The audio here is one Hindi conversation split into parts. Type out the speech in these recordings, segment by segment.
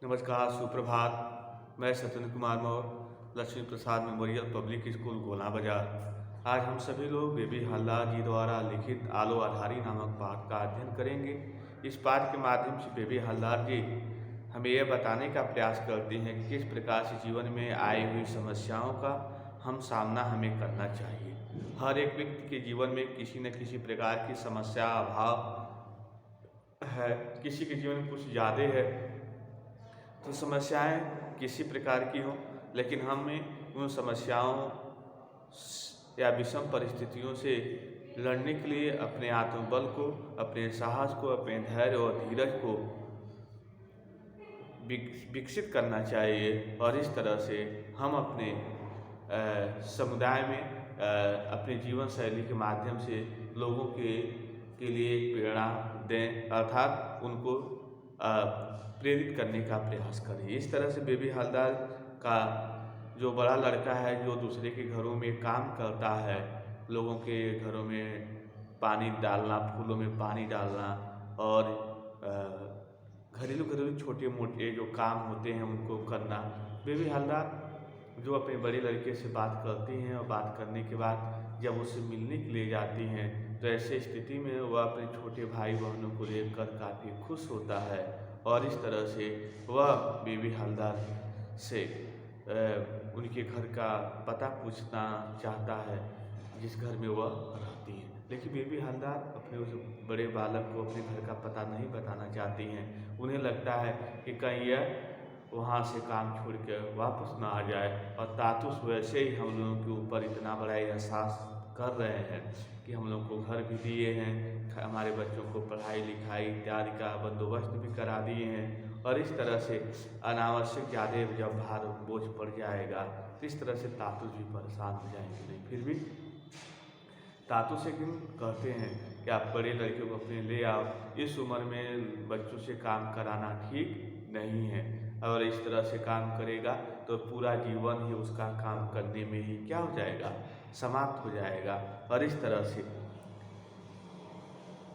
नमस्कार, सुप्रभात। मैं सत्येंद्र कुमार मौर्य, लक्ष्मी प्रसाद मेमोरियल पब्लिक स्कूल गोला बाजार। आज हम सभी लोग बेबी हल्दार जी द्वारा लिखित आलो आधारी नामक पाठ का अध्ययन करेंगे। इस पाठ के माध्यम से बेबी हल्दार जी हमें यह बताने का प्रयास करते हैं कि किस प्रकार से जीवन में आई हुई समस्याओं का सामना हमें करना चाहिए। हर एक व्यक्ति के जीवन में किसी न किसी प्रकार की समस्या अभाव है, किसी के जीवन में कुछ ज़्यादा है तो समस्याएं किसी प्रकार की हों, लेकिन हमें उन समस्याओं या विषम परिस्थितियों से लड़ने के लिए अपने आत्मबल को, अपने साहस को, अपने धैर्य और धीरज को विकसित करना चाहिए। और इस तरह से हम अपने समुदाय में अपने जीवन शैली के माध्यम से लोगों के लिए एक प्रेरणा दें, अर्थात उनको प्रेरित करने का प्रयास करें। इस तरह से बेबी हल्दार का जो बड़ा लड़का है, जो दूसरे के घरों में काम करता है, लोगों के घरों में पानी डालना, फूलों में पानी डालना और घरेलू छोटे मोटे जो काम होते हैं उनको करना। बेबी हल्दार जो अपने बड़े लड़के से बात करती हैं और बात करने के बाद जब उससे मिलने के लिए जाती हैं तो ऐसे स्थिति में वह अपने छोटे भाई बहनों को देखकर काफ़ी खुश होता है और इस तरह से वह बेबी हल्दार से उनके घर का पता पूछना चाहता है जिस घर में वह रहती है। लेकिन बेबी हल्दार अपने उस बड़े बालक को अपने घर का पता नहीं बताना चाहती हैं। उन्हें लगता है कि कहीं यह वहाँ से काम छोड़ कर वापस ना आ जाए और तातुस वैसे ही हम लोगों के ऊपर इतना बड़ा एहसास कर रहे हैं कि हम लोग को घर भी दिए हैं, हमारे बच्चों को पढ़ाई लिखाई इत्यादि का बंदोबस्त भी करा दिए हैं और इस तरह से अनावश्यक ज़्यादा जब भार बोझ पड़ जाएगा तो इस तरह से तातुस भी परेशान हो जाएंगे। नहीं, फिर भी तातुस एक दिन कहते हैं कि आप बड़े लड़के को अपने ले आओ, इस उम्र में बच्चों से काम कराना ठीक नहीं है और इस तरह से काम करेगा तो पूरा जीवन ही उसका काम करने में ही क्या हो जाएगा, समाप्त हो जाएगा। और इस तरह से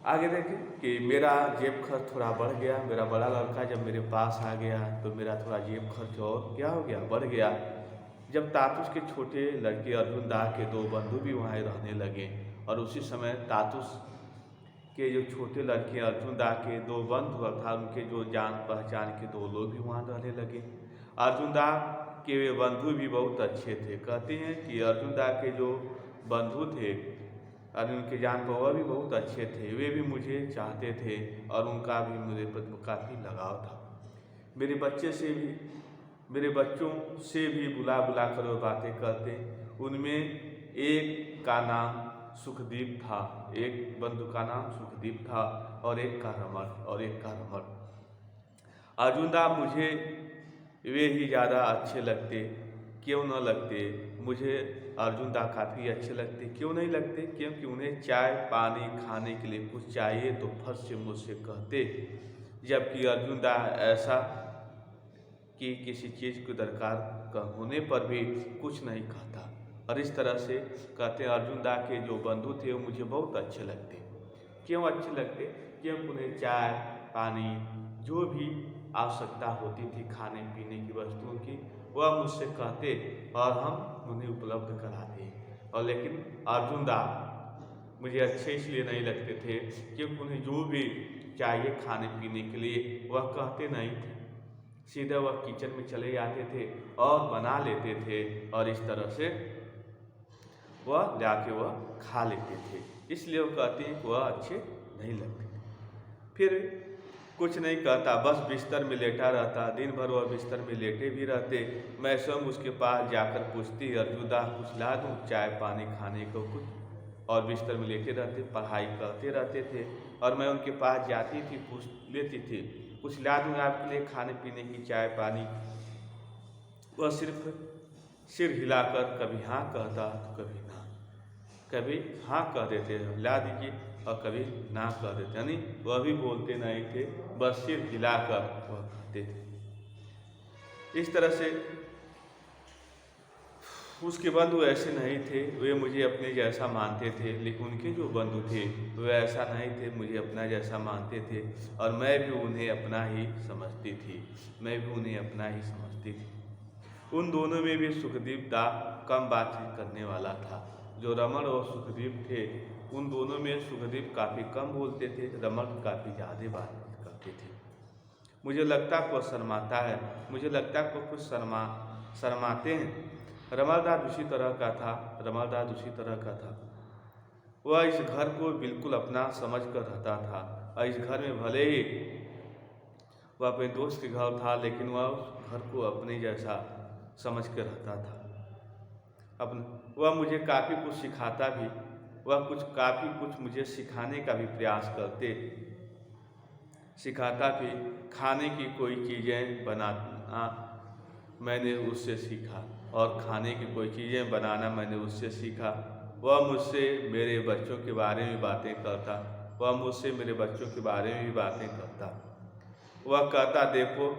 आगे देखें कि मेरा जेब खर्च थोड़ा बढ़ गया, मेरा बड़ा लड़का जब मेरे पास आ गया तो मेरा थोड़ा जेब खर्च और क्या हो गया, बढ़ गया। जब तातुस के छोटे लड़के अर्जुन दा के दो बंधु भी वहाँ रहने लगे और उसी समय तातुस के जो छोटे लड़के अर्जुन दा के दो बंधु अर्थात उनके जो जान पहचान के दो लोग भी वहाँ रहने लगे। अर्जुन दा के वे बंधु भी बहुत अच्छे थे। कहते हैं कि अर्जुन दा के जो बंधु थे और उनके जान पर भी बहुत अच्छे थे, वे भी मुझे चाहते थे और उनका भी मुझे पर काफ़ी लगाव था। मेरे बच्चों से भी बुला बुला कर वो बातें करते। उनमें एक का नाम सुखदीप था, एक बंधु का नाम सुखदीप था और एक का रमण। अर्जुन दा मुझे वे ही ज़्यादा अच्छे लगते, क्यों न लगते। मुझे अर्जुन दा काफ़ी अच्छे लगते, क्यों नहीं लगते, क्योंकि उन्हें चाय पानी खाने के लिए कुछ चाहिए तो फट से मुझसे कहते, जबकि अर्जुन दा ऐसा कि किसी चीज़ को दरकार होने पर भी कुछ नहीं कहता। और इस तरह से कहते हैं अर्जुन दा के जो बंधु थे वो मुझे बहुत अच्छे लगते। क्यों अच्छे लगते, क्योंकि उन्हें चाय पानी जो भी आवश्यकता होती थी खाने पीने की वस्तुओं की वह मुझसे कहते और हम उन्हें उपलब्ध कराते। और लेकिन अर्जुन दा मुझे अच्छे इसलिए नहीं लगते थे क्योंकि उन्हें जो भी चाहिए खाने पीने के लिए वह कहते नहीं थे, सीधे वह किचन में चले जाते थे और बना लेते थे और इस तरह से वह जाके वह खा लेते थे। इसलिए वो कहते हैं कि वह अच्छे नहीं लगते। फिर कुछ नहीं कहता, बस बिस्तर में लेटा रहता, दिन भर वह बिस्तर में लेटे भी रहते। मैं स्वयं उसके पास जाकर पूछती, अर्जुन दा कुछ ला दूँ चाय पानी खाने को कुछ, और बिस्तर में लेटे रहते, पढ़ाई करते रहते थे और मैं उनके पास जाती थी, पूछ लेती थी कुछ ला दूँ आपके लिए खाने पीने की चाय पानी। वह सिर्फ सिर हिलाकर कभी हाँ कहता तो कभी ना, कभी हाँ कह देते ला दीजिए और कभी ना कह देते, यानी वह भी बोलते नहीं थे, बस सिर हिलाकर वह कहते थे। इस तरह से उसके बंधु ऐसे नहीं थे, वे मुझे अपने जैसा मानते थे, लेकिन उनके जो बंधु थे वे ऐसा नहीं थे, मुझे अपना जैसा मानते थे और मैं भी उन्हें अपना ही समझती थी, मैं भी उन्हें अपना ही समझती थी। उन दोनों में भी सुखदीप दा कम बातचीत करने वाला था। जो रमन और सुखदीप थे, उन दोनों में सुखदीप काफ़ी कम बोलते थे, रमन काफ़ी ज़्यादा बात करते थे। मुझे लगता को शर्माता है, मुझे लगता को कुछ शर्माते हैं। रमलदास उसी तरह का था, रमलदास उसी तरह का था। वह इस घर को बिल्कुल अपना समझ कर रहता था और इस घर में भले ही वह अपने दोस्त के घर था, लेकिन वह उस घर को अपने जैसा समझ कर रहता था। वह मुझे काफ़ी कुछ सिखाता भी, वह काफ़ी कुछ मुझे सिखाने का भी प्रयास सिखाता भी। खाने की कोई चीज़ें बनाना मैंने उससे सीखा और खाने की कोई चीज़ें बनाना मैंने उससे सीखा। वह मुझसे मेरे बच्चों के बारे में बातें करता, वह मुझसे मेरे बच्चों के बारे में भी बातें करता। वह कहता देखो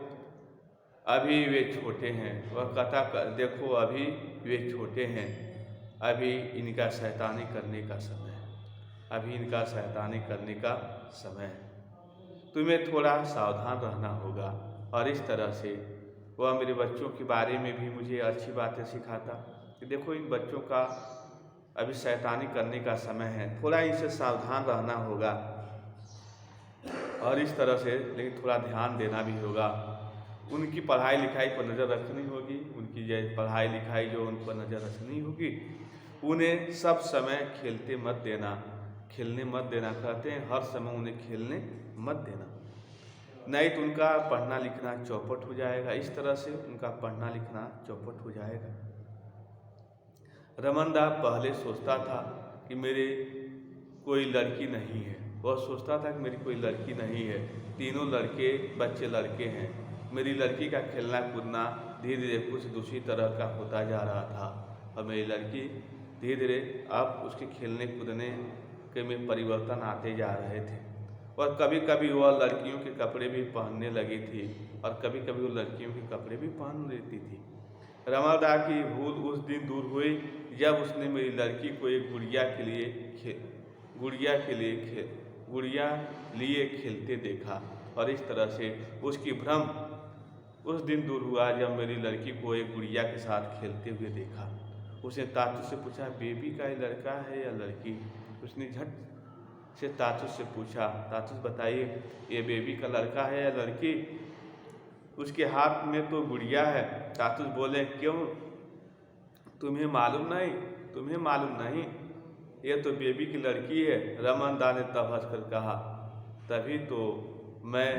अभी वे छोटे हैं, वह कहता देखो अभी वे छोटे हैं, अभी इनका शैतानी करने का समय है, अभी इनका शैतानी करने का समय है, तुम्हें थोड़ा सावधान रहना होगा। और इस तरह से वह मेरे बच्चों के बारे में भी मुझे अच्छी बातें सिखाता कि देखो इन बच्चों का अभी शैतानी करने का समय है, थोड़ा इनसे सावधान रहना होगा और इस तरह से लेकिन थोड़ा ध्यान देना भी होगा। उनकी पढ़ाई लिखाई पर नज़र रखनी होगी, उनकी पढ़ाई लिखाई जो उन पर नज़र रखनी होगी। उन्हें सब समय खेलने मत देना कहते हैं, हर समय उन्हें खेलने मत देना, नहीं तो उनका पढ़ना लिखना चौपट हो जाएगा। इस तरह से उनका पढ़ना लिखना चौपट हो जाएगा। रमनदास पहले सोचता था कि मेरे कोई लड़की नहीं है, वह सोचता था कि मेरी कोई लड़की नहीं है, तीनों बच्चे लड़के हैं। मेरी लड़की का खेलना कूदना धीरे धीरे कुछ दूसरी तरह का होता जा रहा था और मेरी लड़की धीरे धीरे अब उसके खेलने कूदने के में परिवर्तन आते जा रहे थे और कभी कभी वह लड़कियों के कपड़े भी पहनने लगी थी और कभी कभी वो लड़कियों के कपड़े भी पहन लेती थी। रमलदास की भूल उस दिन दूर हुई जब उसने मेरी लड़की को एक गुड़िया लिए खेलते देखा और इस तरह से उसकी भ्रम उस दिन दूर हुआ जब मेरी लड़की को एक गुड़िया के साथ खेलते हुए देखा। उसने तातू से पूछा बेबी का ये लड़का है या लड़की? उसने झट से तातू से पूछा, तातू बताइए ये बेबी का लड़का है या लड़की? उसके हाथ में तो गुड़िया है। तातू बोले क्यों, तुम्हें मालूम नहीं ये तो बेबी की लड़की है। रमनदास ने तब हंसकर कहा तभी तो मैं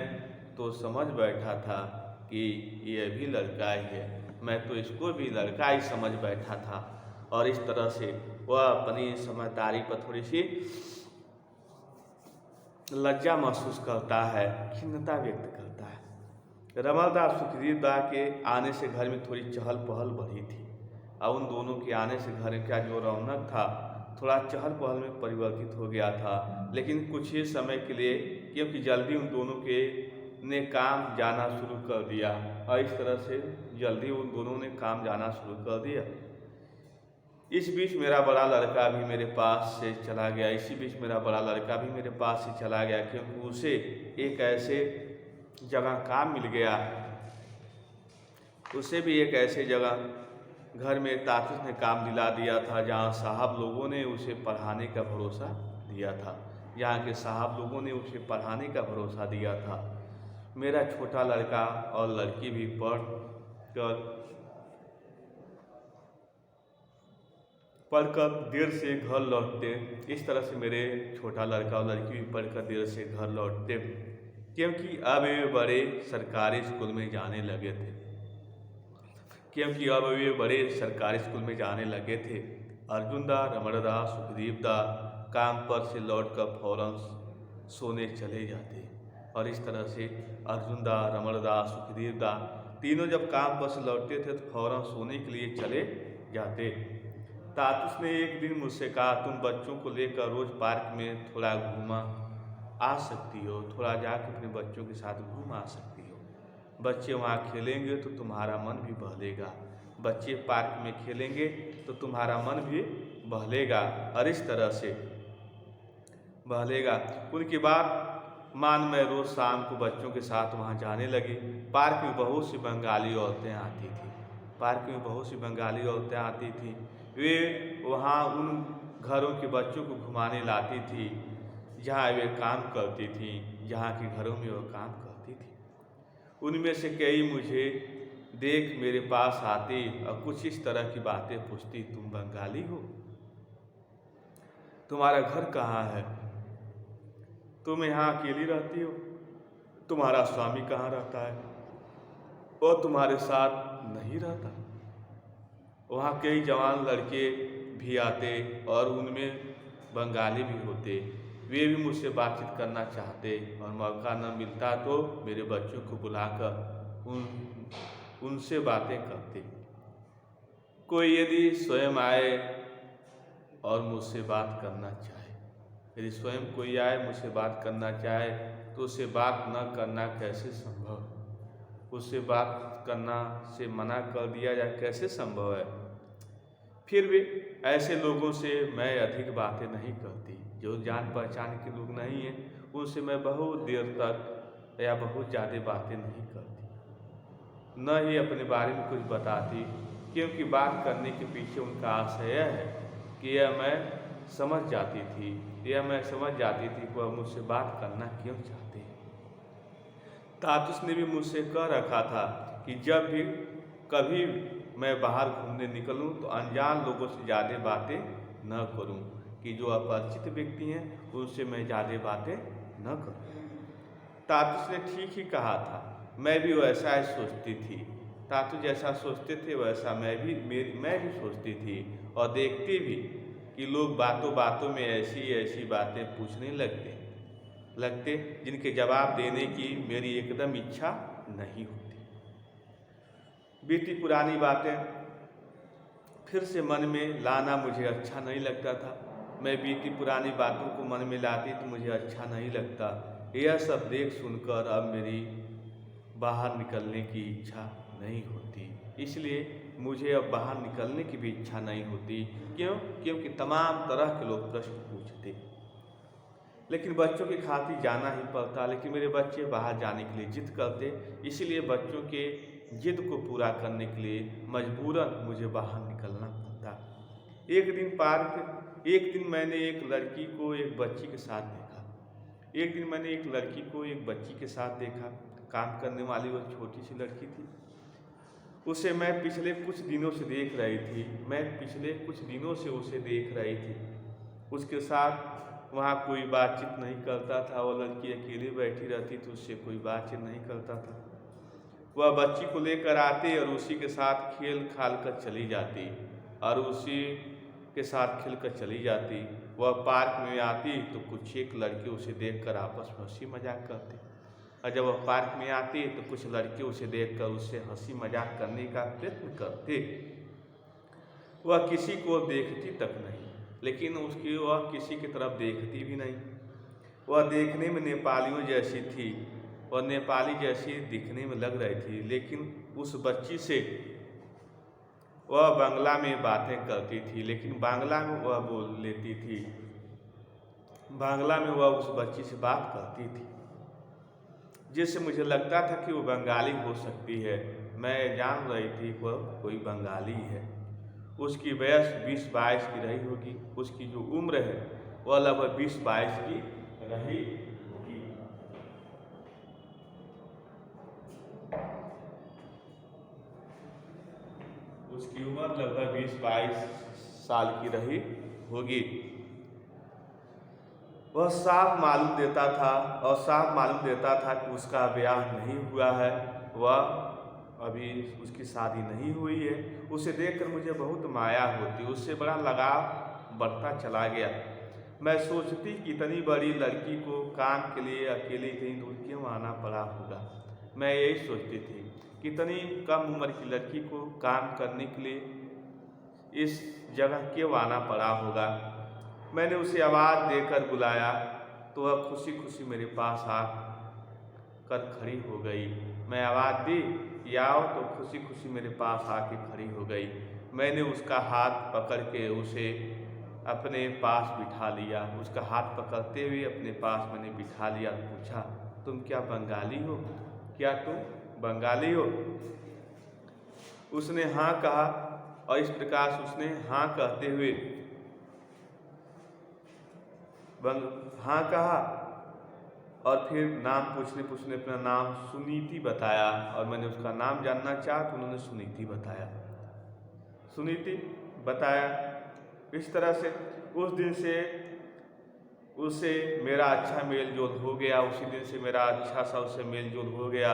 तो समझ बैठा था कि ये भी लड़का ही है, मैं तो इसको भी लड़का ही समझ बैठा था। और इस तरह से वह अपनी समझदारी पर थोड़ी सी लज्जा महसूस करता है, खिन्नता व्यक्त करता है। रमलदास सुखदीप दा के आने से घर में थोड़ी चहल पहल बढ़ी थी और उन दोनों के आने से घर का जो रौनक था थोड़ा चहल पहल में परिवर्तित हो गया था, लेकिन कुछ ही समय के लिए, क्योंकि जल्दी उन दोनों ने काम जाना शुरू कर दिया और इस तरह से जल्दी उन दोनों ने काम जाना शुरू कर दिया। इस बीच मेरा बड़ा लड़का भी मेरे पास से चला गया, क्योंकि उसे एक ऐसे जगह काम मिल गया, उसे भी एक ऐसे जगह घर में ताकिद ने काम दिला दिया था जहाँ साहब लोगों ने उसे पढ़ाने का भरोसा दिया था, यहाँ के साहब लोगों ने उसे पढ़ाने का भरोसा दिया था। मेरा छोटा लड़का और लड़की भी पढ़कर देर से घर लौटते। इस तरह से मेरे छोटा लड़का और लड़की भी पढ़कर देर से घर लौटते, क्योंकि अब वे बड़े सरकारी स्कूल में जाने लगे थे। अर्जुन दा, रमण दा, सुखदीप दा काम पर से लौटकर फौरन सोने चले जाते और इस तरह से अर्जुन दा, रमण दा, सुखदीप दा तीनों जब काम पर से लौटते थे तो फौरन सोने के लिए चले जाते। तातुस ने एक दिन मुझसे कहा तुम बच्चों को लेकर रोज पार्क में थोड़ा घूमा आ सकती हो, थोड़ा जाकर अपने बच्चों के साथ घूम आ सकती हो, बच्चे वहाँ खेलेंगे तो तुम्हारा मन भी बहलेगा। बच्चे पार्क में खेलेंगे तो तुम्हारा मन भी बहलेगा और इस तरह से बहलेगा। उनकी बात मान मैं रोज़ शाम को बच्चों के साथ वहाँ जाने लगी। पार्क में बहुत सी बंगाली औरतें आती थी। पार्क में बहुत सी बंगाली औरतें आती थी। वे वहाँ उन घरों के बच्चों को घुमाने लाती थी जहाँ वे काम करती थी, जहाँ के घरों में वो काम करती थी। उनमें से कई मुझे देख मेरे पास आती और कुछ इस तरह की बातें पूछती, तुम बंगाली हो? तुम्हारा घर कहाँ है? तुम यहाँ अकेली रहती हो? तुम्हारा स्वामी कहाँ रहता है? और तुम्हारे साथ नहीं रहता? वहाँ कई जवान लड़के भी आते और उनमें बंगाली भी होते। वे भी मुझसे बातचीत करना चाहते और मौका न मिलता तो मेरे बच्चों को बुलाकर उनसे बातें करते। कोई यदि स्वयं आए और मुझसे बात करना चाहे, यदि स्वयं कोई आए मुझसे बात करना चाहे तो उससे बात न करना कैसे संभव? उससे बात करना से मना कर दिया जाए कैसे संभव है? फिर भी ऐसे लोगों से मैं अधिक बातें नहीं करती। जो जान पहचान के लोग नहीं हैं उनसे मैं बहुत देर तक या बहुत ज़्यादा बातें नहीं करती, न ही अपने बारे में कुछ बताती, क्योंकि बात करने के पीछे उनका आशय यह है कि यह मैं समझ जाती थी कि वह मुझसे बात करना क्यों चाहते हैं। तातुस ने भी मुझसे कह रखा था कि जब भी कभी मैं बाहर घूमने निकलूं तो अनजान लोगों से ज़्यादा बातें न करूं, कि जो अपरिचित व्यक्ति हैं उनसे मैं ज़्यादा बातें न करूं। तातुस ने ठीक ही कहा था, मैं भी वैसा ही सोचती थी। तातुस जैसा सोचते थे वैसा मैं भी सोचती थी और देखती भी कि लोग बातों बातों में ऐसी बातें पूछने लगते जिनके जवाब देने की मेरी एकदम इच्छा नहीं होती। बीती पुरानी बातें फिर से मन में लाना मुझे अच्छा नहीं लगता था। मैं बीती पुरानी बातों को मन में लाती तो मुझे अच्छा नहीं लगता। यह सब देख सुनकर अब मेरी बाहर निकलने की इच्छा नहीं होती। इसलिए मुझे अब बाहर निकलने की भी इच्छा नहीं होती। क्यों? क्योंकि तमाम तरह के लोग प्रश्न पूछते, लेकिन बच्चों की खातिर जाना ही पड़ता। लेकिन मेरे बच्चे बाहर जाने के लिए जिद करते, इसलिए बच्चों के जिद को पूरा करने के लिए मजबूरन मुझे बाहर निकलना पड़ता। एक दिन मैंने एक लड़की को एक बच्ची के साथ देखा। काम करने वाली वो छोटी सी लड़की थी। उसे मैं पिछले कुछ दिनों से देख रही थी। उसके साथ वहाँ कोई बातचीत नहीं करता था। वो लड़की अकेली बैठी रहती तो उससे कोई बातचीत नहीं करता था। वह बच्ची को लेकर आती और उसी के साथ खेल खाल कर चली जाती। वह पार्क में आती तो कुछ एक लड़के उसे देखकर आपस में हंसी मजाक करते, और जब वह पार्क में आती तो कुछ लड़के उसे देखकर उससे हंसी मजाक करने का प्रयत्न करते। वह किसी को देखती तक नहीं, लेकिन वह किसी की तरफ देखती भी नहीं। वह देखने में नेपालियों जैसी थी और नेपाली जैसी दिखने में लग रही थी, लेकिन उस बच्ची से वह बांग्ला में बातें करती थी, लेकिन बांग्ला में वह बोल लेती थी। बांग्ला में वह उस बच्ची से बात करती थी, जिससे मुझे लगता था कि वो बंगाली हो सकती है। मैं जान रही थी वह कोई बंगाली है। उसकी वयस 20-22 की रही होगी। उसकी जो उम्र है वह लगभग 20-22 की रही होगी। उसकी उम्र लगभग 20-22 साल की रही होगी। वह साफ मालूम देता था कि उसका ब्याह नहीं हुआ है, वह अभी उसकी शादी नहीं हुई है। उसे देखकर मुझे बहुत माया होती, उससे बड़ा लगाव बढ़ता चला गया। मैं सोचती कि इतनी बड़ी लड़की को काम के लिए अकेले इतनी दूर क्यों आना पड़ा होगा। मैं यही सोचती थी कि इतनी कम उम्र की लड़की को काम करने के लिए इस जगह क्यों आना पड़ा होगा। मैंने उसे आवाज़ देकर बुलाया तो वह खुशी खुशी मेरे पास आकर खड़ी हो गई। मैं आवाज़ दी कि आओ, तो खुशी खुशी मेरे पास आके खड़ी हो गई। मैंने उसका हाथ पकड़ के उसे अपने पास बिठा लिया। उसका हाथ पकड़ते हुए अपने पास मैंने बिठा लिया। पूछा, तुम क्या बंगाली हो? क्या तुम बंगाली हो? उसने हाँ कहा और इस प्रकार से उसने हाँ कहते हुए हाँ कहा और फिर नाम पूछने अपना नाम सुनीति बताया और मैंने उसका नाम जानना चाहा तो उन्होंने सुनीति बताया। इस तरह से उस दिन से उससे मेरा अच्छा मेल जोल हो गया। उसी दिन से मेरा अच्छा सा उससे मेल जोल हो गया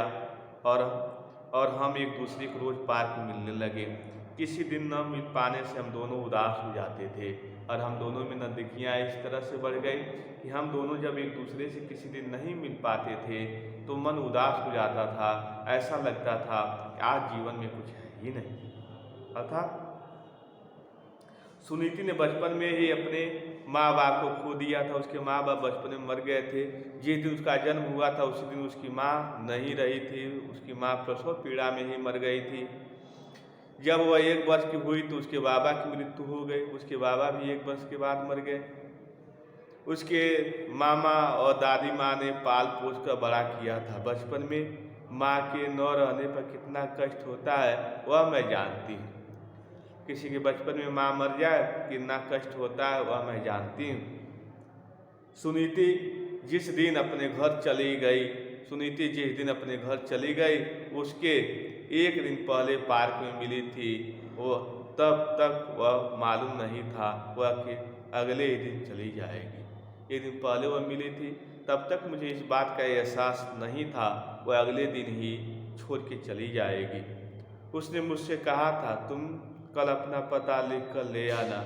और हम एक दूसरे को रोज़ पार्क में मिलने लगे। किसी दिन न मिल पाने से हम दोनों उदास हो जाते थे और हम दोनों में नज़दीकियाँ इस तरह से बढ़ गई कि हम दोनों जब एक दूसरे से किसी दिन नहीं मिल पाते थे तो मन उदास हो जाता था। ऐसा लगता था कि आज जीवन में कुछ है ही नहीं। अर्थात सुनीति ने बचपन में ही अपने माँ बाप को खो दिया था। उसके माँ बाप बचपन में मर गए थे। जिस दिन उसका जन्म हुआ था उसी दिन उसकी माँ नहीं रही थी। उसकी माँ प्रसव पीड़ा में ही मर गई थी। जब वह 1 वर्ष की हुई तो उसके बाबा की मृत्यु हो गई। उसके बाबा भी 1 वर्ष के बाद मर गए। उसके मामा और दादी माँ ने पाल पोस कर बड़ा किया था। बचपन में माँ के न रहने पर कितना कष्ट होता है वह मैं जानती हूँ। किसी के बचपन में माँ मर जाए कितना कष्ट होता है वह मैं जानती हूँ। सुनीति जिस दिन अपने घर चली गई उसके 1 दिन पहले पार्क में मिली थी। वो तब तक वह मालूम नहीं था वह कि अगले ही दिन चली जाएगी। 1 दिन पहले वह मिली थी, तब तक मुझे इस बात का एहसास नहीं था वह अगले दिन ही छोड़ के चली जाएगी। उसने मुझसे कहा था तुम कल अपना पता लिख कर ले आना।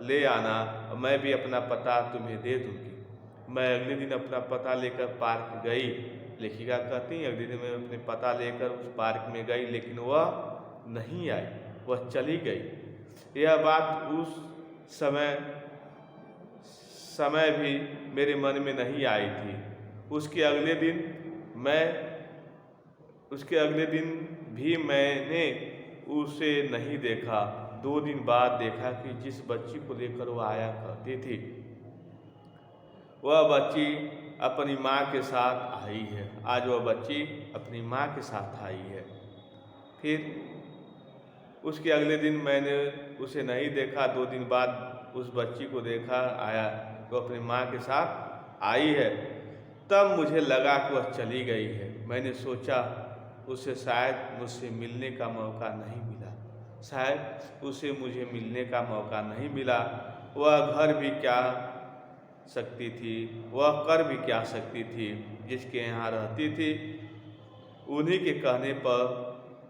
ले आना और मैं भी अपना पता तुम्हें दे दूँगी। मैं अगले दिन अपना पता लेकर पार्क गई। लेखिका कहती हैं अगले दिन मैं अपने पता लेकर उस पार्क में गई लेकिन वह नहीं आई, वह चली गई। यह बात उस समय भी मेरे मन में नहीं आई थी। उसके अगले दिन भी मैंने उसे नहीं देखा। 2 दिन बाद देखा कि जिस बच्ची को लेकर वो आया करती थी वह बच्ची अपनी माँ के साथ आई है। आज वह बच्ची अपनी माँ के साथ आई है। फिर उसके अगले दिन मैंने उसे नहीं देखा। 2 दिन बाद उस बच्ची को देखा आया तो अपनी माँ के साथ आई है। तब मुझे लगा कि वह चली गई है। मैंने सोचा उसे शायद मुझसे मिलने का मौका नहीं मिला। वह घर भी क्या सकती थी, वह कर भी क्या सकती थी। जिसके यहाँ रहती थी उन्हीं के कहने पर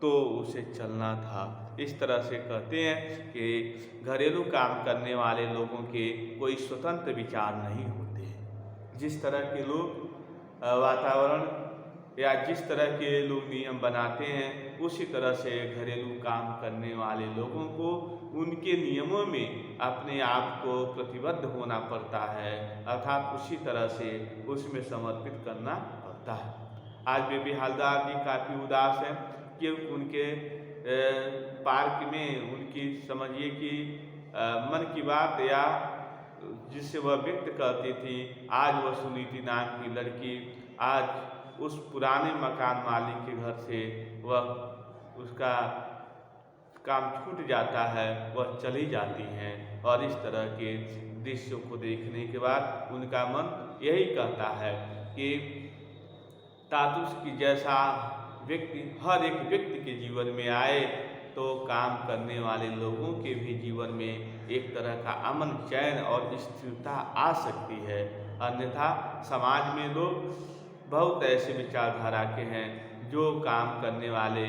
तो उसे चलना था। इस तरह से कहते हैं कि घरेलू काम करने वाले लोगों के कोई स्वतंत्र विचार नहीं होते। जिस तरह के लोग वातावरण या जिस तरह के लोग नियम बनाते हैं उसी तरह से घरेलू काम करने वाले लोगों को उनके नियमों में अपने आप को प्रतिबद्ध होना पड़ता है। अर्थात उसी तरह से उसमें समर्पित करना पड़ता है। आज बेबी हालदार जी काफ़ी उदास हैं कि उनके पार्क में उनकी समझिए कि मन की बात या जिससे वह व्यक्त करती थी, आज वह सुनीति नाम की लड़की आज उस पुराने मकान मालिक के घर से वह उसका काम छूट जाता है, वह चली जाती हैं। और इस तरह के दृश्यों को देखने के बाद उनका मन यही कहता है कि तातुस की जैसा व्यक्ति हर एक व्यक्ति के जीवन में आए तो काम करने वाले लोगों के भी जीवन में एक तरह का अमन, चैन और स्थिरता आ सकती है। अन्यथा समाज में लोग बहुत ऐसे विचारधारा के हैं जो काम करने वाले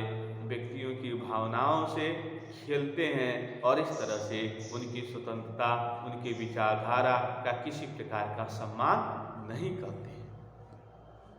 व्यक्तियों की भावनाओं से खेलते हैं और इस तरह से उनकी स्वतंत्रता, उनकी विचारधारा का किसी प्रकार का सम्मान नहीं करते।